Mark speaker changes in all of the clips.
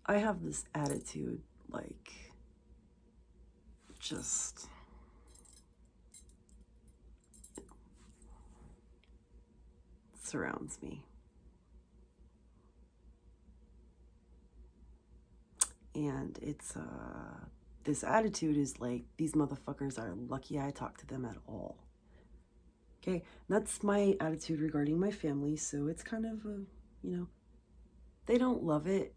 Speaker 1: I have this attitude, like, just surrounds me. And it's, this attitude is like, these motherfuckers are lucky I talk to them at all. Okay, that's my attitude regarding my family, so it's kind of, they don't love it.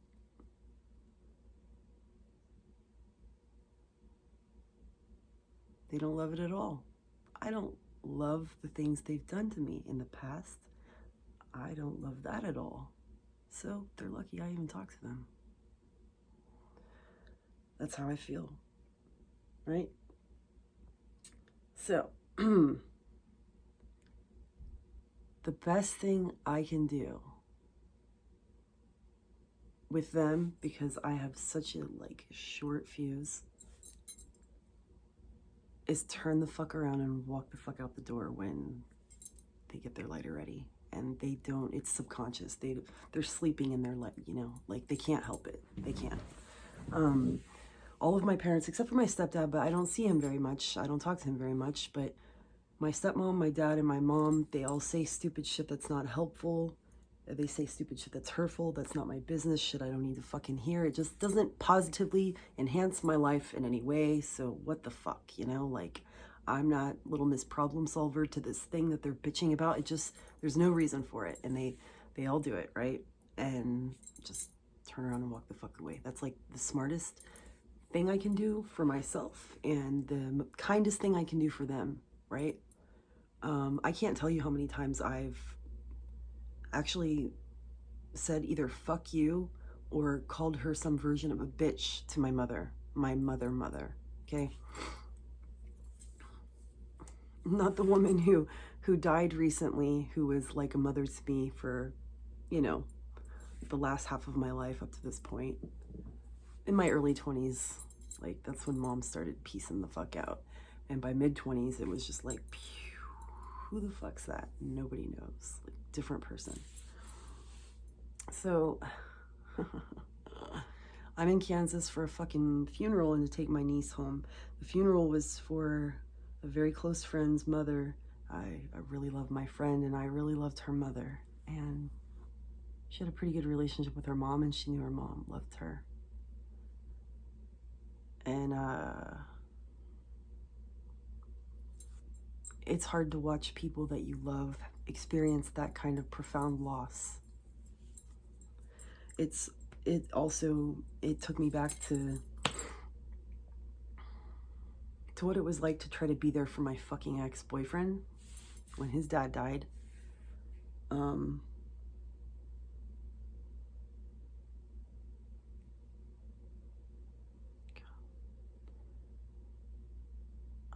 Speaker 1: They don't love it at all. I don't love the things they've done to me in the past. I don't love that at all. So they're lucky I even talk to them. That's how I feel. Right? So, the best thing I can do with them, because I have such a short fuse, is turn the fuck around and walk the fuck out the door when they get their lighter ready. And they don't, it's subconscious. They're sleeping in their light, they can't help it. They can't. All of my parents, except for my stepdad, but I don't see him very much. I don't talk to him very much, but my stepmom, my dad, and my mom, they all say stupid shit that's not helpful. They say stupid shit that's hurtful. That's not my business. Shit I don't need to fucking hear. It just doesn't positively enhance my life in any way. So what the fuck, I'm not little Miss Problem Solver to this thing that they're bitching about. It just, there's no reason for it. And they all do it, right? And just turn around and walk the fuck away. That's like the smartest thing I can do for myself and the kindest thing I can do for them, right? I can't tell you how many times I've actually said either fuck you or called her some version of a bitch to my mother, okay? Not the woman who died recently, who was like a mother to me for, the last half of my life up to this point. In my early 20s, that's when mom started piecing the fuck out. And by mid-20s, it was just like, pew, who the fuck's that? Nobody knows. Different person. So, I'm in Kansas for a fucking funeral and to take my niece home. The funeral was for a very close friend's mother. I really love my friend, and I really loved her mother. And she had a pretty good relationship with her mom, and she knew her mom loved her. And it's hard to watch people that you love experience that kind of profound loss. It took me back to what it was like to try to be there for my fucking ex-boyfriend when his dad died.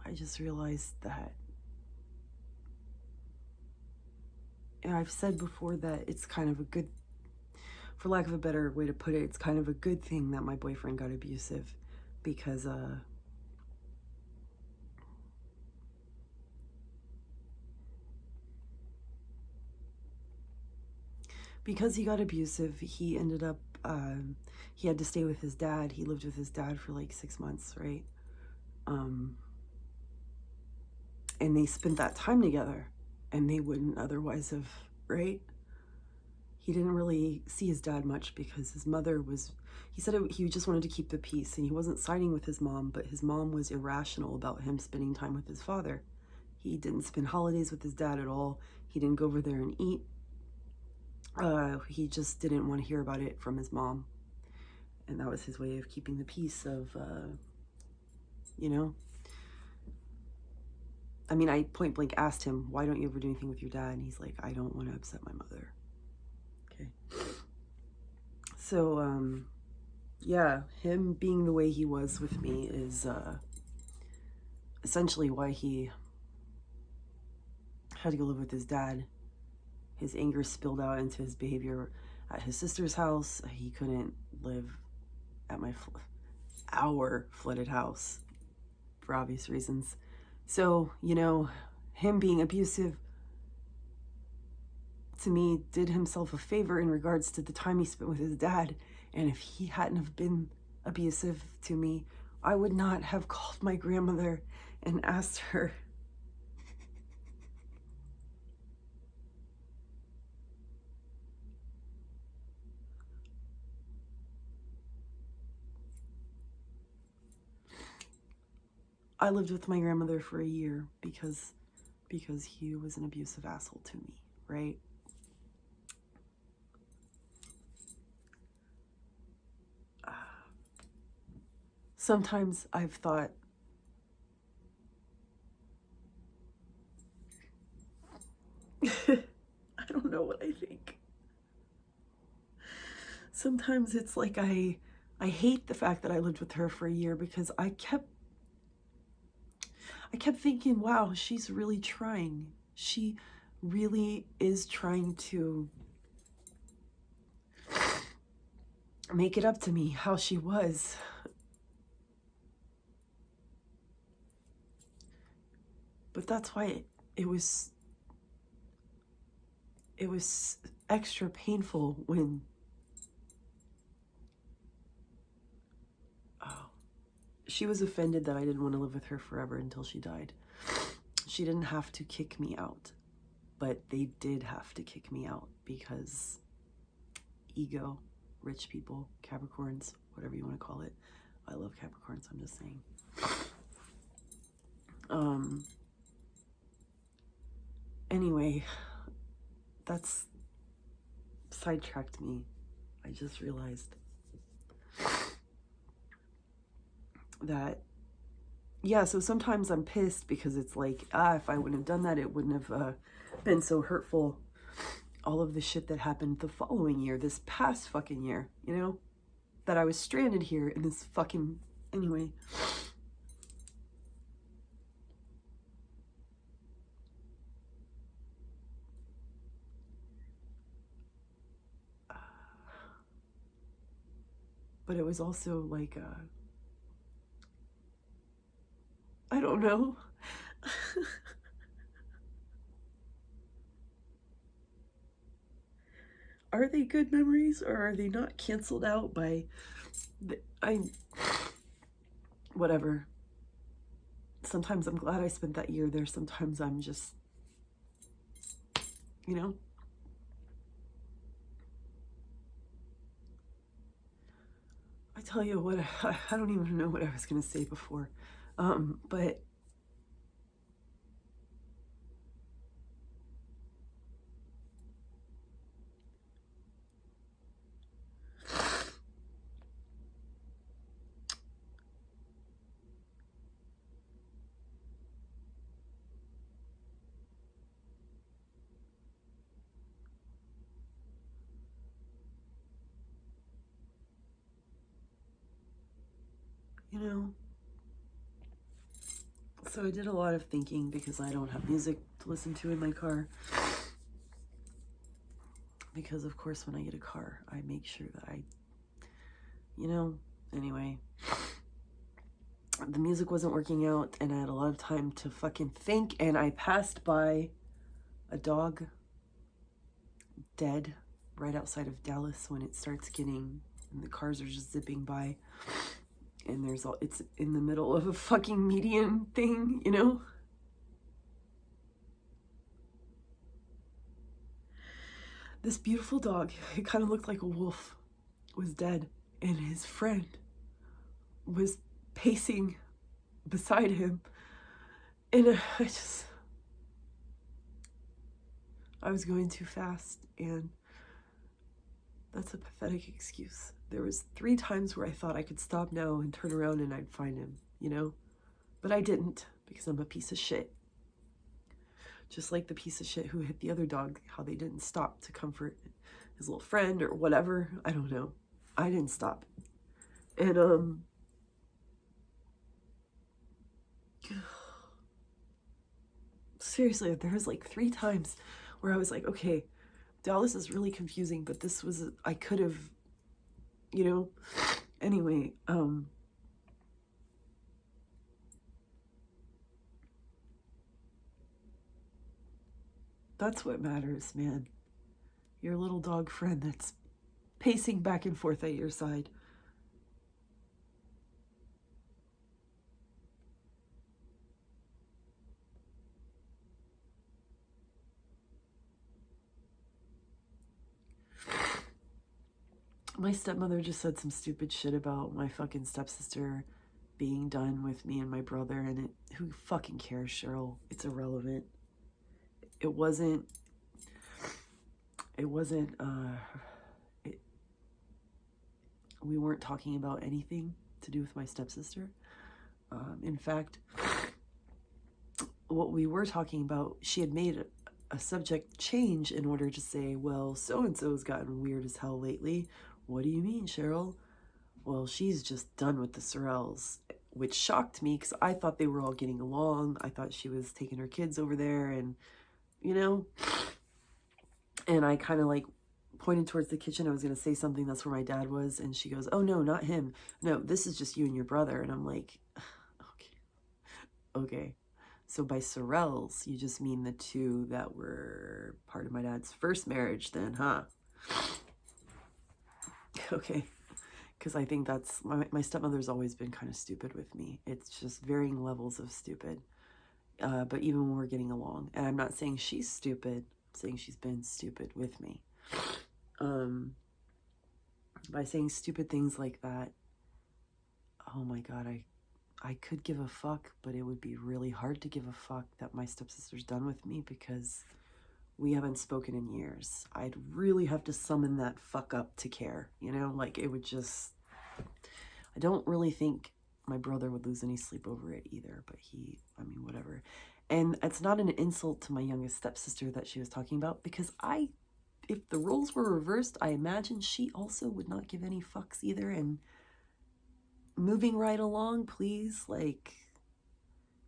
Speaker 1: I just realized that, and I've said before that it's kind of a good, for lack of a better way to put it, it's kind of a good thing that my boyfriend got abusive, because he got abusive, he ended up, he had to stay with his dad. He lived with his dad for like 6 months, right? And they spent that time together, and they wouldn't otherwise have, right? He didn't really see his dad much because his mother was, he said he just wanted to keep the peace, and he wasn't siding with his mom, but his mom was irrational about him spending time with his father. He didn't spend holidays with his dad at all. He didn't go over there and eat. He just didn't want to hear about it from his mom. And that was his way of keeping the peace of, I mean, I point blank asked him, why don't you ever do anything with your dad? And he's like, I don't want to upset my mother. Okay. So, yeah, him being the way he was with me is essentially why he had to go live with his dad. His anger spilled out into his behavior at his sister's house. He couldn't live at our flooded house for obvious reasons. So, him being abusive to me, did himself a favor in regards to the time he spent with his dad. And if he hadn't have been abusive to me, I would not have called my grandmother and asked her. I lived with my grandmother for a year because he was an abusive asshole to me, right? Sometimes I've thought, I don't know what I think. Sometimes it's like I hate the fact that I lived with her for a year because I kept thinking, wow, she's really trying. She really is trying to make it up to me how she was. But that's why it was extra painful when she was offended that I didn't want to live with her forever until she died. She didn't have to kick me out, but they did have to kick me out because ego, rich people, Capricorns, whatever you want to call it. I love Capricorns, I'm just saying. Anyway, that's sidetracked me. I just realized that, yeah, so sometimes I'm pissed because it's like, if I wouldn't have done that, it wouldn't have been so hurtful. All of the shit that happened the following year, this past fucking year, you know, that I was stranded here in this fucking, anyway. But it was also like, I don't know. Are they good memories or are they not canceled out by whatever. Sometimes I'm glad I spent that year there. Sometimes I'm just, you know. I tell you what, I don't even know what I was going to say before. But you know, so I did a lot of thinking because I don't have music to listen to in my car. Because, of course, when I get a car, I make sure that I, you know, anyway. The music wasn't working out, and I had a lot of time to fucking think, and I passed by a dog dead right outside of Dallas when it starts getting, and the cars are just zipping by. And there's all, it's in the middle of a fucking median thing, you know? This beautiful dog, it kind of looked like a wolf, was dead. And his friend was pacing beside him. And I was going too fast. And that's a pathetic excuse. There was 3 times where I thought I could stop now and turn around and I'd find him, you know? But I didn't because I'm a piece of shit. Just like the piece of shit who hit the other dog, how they didn't stop to comfort his little friend or whatever. I don't know. I didn't stop. And, seriously, there was like 3 times where I was like, okay, Dallas is really confusing, but this was, I could have, you know, anyway, that's what matters, man. Your little dog friend that's pacing back and forth at your side. My stepmother just said some stupid shit about my fucking stepsister being done with me and my brother, and who fucking cares, Cheryl? It's irrelevant. It wasn't, we weren't talking about anything to do with my stepsister. In fact, what we were talking about, she had made a subject change in order to say, well, so-and-so's gotten weird as hell lately. What do you mean, Cheryl? Well, she's just done with the Sorrells, which shocked me because I thought they were all getting along. I thought she was taking her kids over there and, you know, and I kind of like pointed towards the kitchen. I was going to say something. That's where my dad was. And she goes, oh, no, not him. No, this is just you and your brother. And I'm like, okay. So by Sorrells, you just mean the two that were part of my dad's first marriage then, huh? Okay. Because I think that's, my stepmother's always been kind of stupid with me. It's just varying levels of stupid. But even when we're getting along, and I'm not saying she's stupid, I'm saying she's been stupid with me. By saying stupid things like that, oh my God, I could give a fuck, but it would be really hard to give a fuck that my stepsister's done with me because we haven't spoken in years. I'd really have to summon that fuck up to care, you know? Like, it would just, I don't really think my brother would lose any sleep over it either, but I mean, whatever. And it's not an insult to my youngest stepsister that she was talking about, because if the roles were reversed, I imagine she also would not give any fucks either. And moving right along, please, like,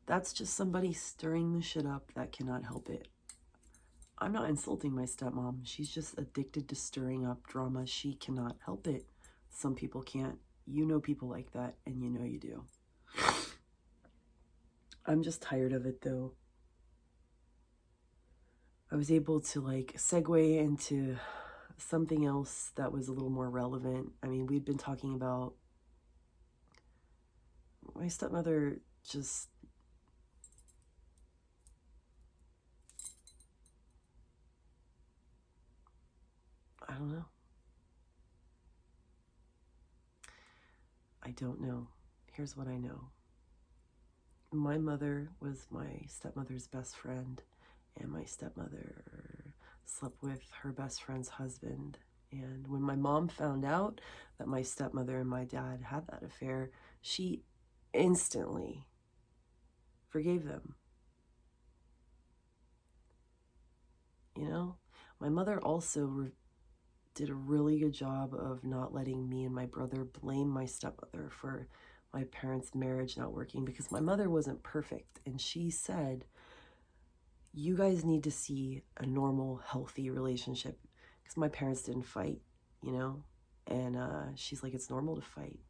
Speaker 1: that's just somebody stirring the shit up that cannot help it. I'm not insulting my stepmom. She's just addicted to stirring up drama. She cannot help it. Some people can't. You know people like that, and you know you do. I'm just tired of it, though. I was able to, like, segue into something else that was a little more relevant. I mean, we'd been talking about my stepmother just... I don't know. I don't know. Here's what I know. My mother was my stepmother's best friend, and my stepmother slept with her best friend's husband. And when my mom found out that my stepmother and my dad had that affair, she instantly forgave them. You know, my mother also did a really good job of not letting me and my brother blame my stepmother for my parents' marriage not working, because my mother wasn't perfect. And she said, you guys need to see a normal, healthy relationship, because my parents didn't fight, you know? And she's like, it's normal to fight.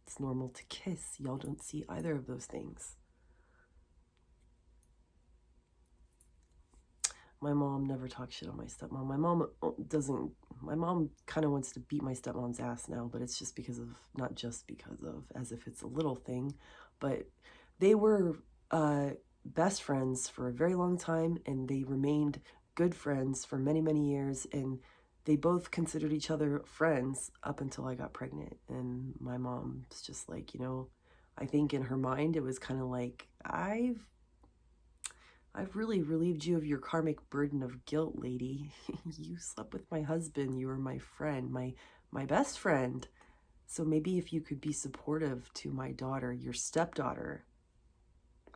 Speaker 1: It's normal to kiss. Y'all don't see either of those things. My mom never talks shit on my stepmom. My mom kind of wants to beat my stepmom's ass now, but it's just because of, not just because of, as if it's a little thing, but they were best friends for a very long time, and they remained good friends for many, many years, and they both considered each other friends up until I got pregnant. And my mom's just like, you know, I think in her mind it was kind of like, I've really relieved you of your karmic burden of guilt, lady. You slept with my husband. You were my friend, my best friend. So maybe if you could be supportive to my daughter, your stepdaughter,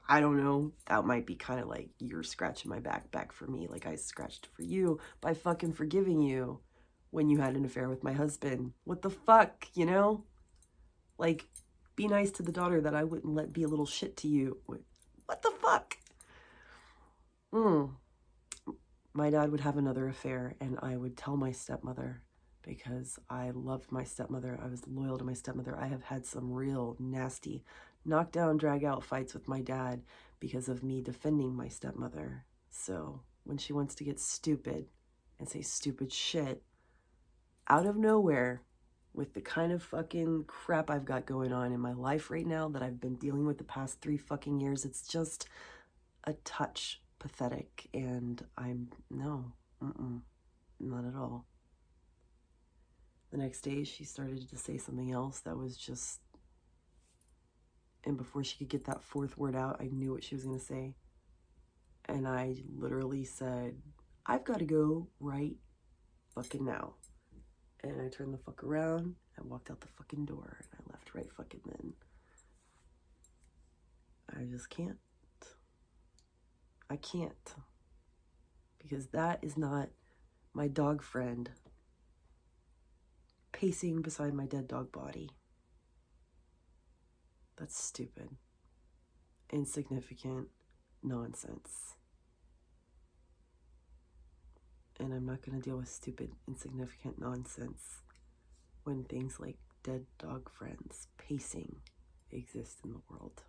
Speaker 1: I don't know, that might be kind of like you're scratching my back for me, like I scratched for you by fucking forgiving you when you had an affair with my husband. What the fuck, you know? Like, be nice to the daughter that I wouldn't let be a little shit to you. What the fuck? My dad would have another affair, and I would tell my stepmother, because I loved my stepmother. I was loyal to my stepmother. I have had some real nasty knockdown, drag out fights with my dad because of me defending my stepmother. So when she wants to get stupid, and say stupid shit out of nowhere with the kind of fucking crap I've got going on in my life right now that I've been dealing with the past 3 fucking years. It's just a touch pathetic, and no, not at all. The next day, she started to say something else that was just, and before she could get that fourth word out, I knew what she was going to say. And I literally said, I've got to go right fucking now. And I turned the fuck around, I walked out the fucking door, and I left right fucking then. I just can't. I can't. Because that is not my dog friend pacing beside my dead dog body. That's stupid. Insignificant nonsense. And I'm not going to deal with stupid, insignificant nonsense when things like dead dog friends pacing exist in the world.